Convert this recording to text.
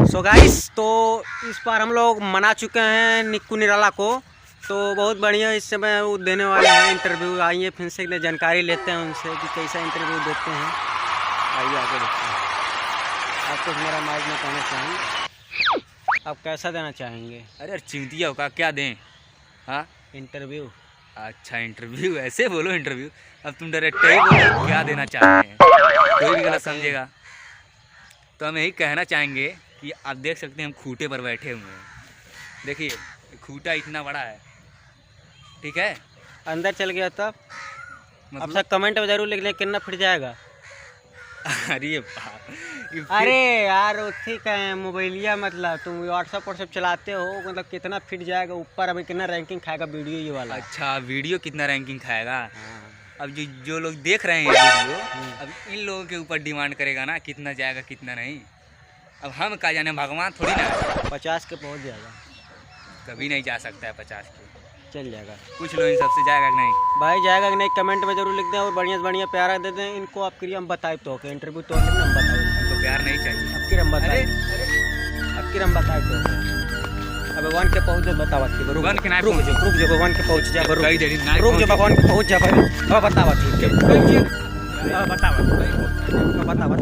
So guys, तो इस बार हम लोग मना चुके हैं निक्कू निराला को, तो बहुत बढ़िया इस समय वो देने वाले हैं इंटरव्यू। आइए फिर से जानकारी लेते हैं उनसे कि कैसा इंटरव्यू देते हैं। आइए आगे देखते हैं। आप कुछ मेरा माइक में कहना चाहेंगे, आप कैसा देना चाहेंगे? अरे चिंतिया का क्या दें? हाँ इंटरव्यू। अच्छा इंटरव्यू, ऐसे बोलो इंटरव्यू। अब तुम डायरेक्ट ही बोलो क्या देना चाहते हैं, कोई भी गलत समझेगा। तो हम यही कहना चाहेंगे कि आप देख सकते हैं हम खूंटे पर बैठे हुए हैं। देखिए खूंटा इतना बड़ा है, ठीक है। अंदर चल गया तब अब मतलब सब कमेंट में जरूर लिख लें कितना फिट जाएगा। अरे बाप, अरे यार ठीक है, मोबाइलिया मतलब तुम व्हाट्सअप चलाते हो, मतलब कितना फिट जाएगा ऊपर, अभी कितना रैंकिंग खाएगा वीडियो ये वाला। अच्छा वीडियो कितना रैंकिंग खाएगा? हाँ। अब जो लोग देख रहे हैं वीडियो, अब इन लोगों के ऊपर डिमांड करेगा ना कितना जाएगा कितना नहीं। अब हम क्या जाने, भगवान थोड़ी ना। 50 के पहुंच जाएगा। कभी नहीं जा सकता है 50 के। चल जाएगा। पूछ लो इन सबसे जाएगा कि नहीं। भाई जाएगा कि नहीं कमेंट में जरूर लिख दें, और बढ़िया से बढ़िया प्यारा दे दें इनको। आपके लिए हम बताए तो इंटरव्यू तो हम बताए, हमको प्यार नहीं चाहिए। आपकी हम बताए, आपकी हम बताए तो अब भगवान के पहुँच जा, बताओ भगवान के नाम रुक जा भगवान के पहुँच जा, रुक जा रुक भगवान के पहुँच जा भाई। बतावा ठीक है, बतावा।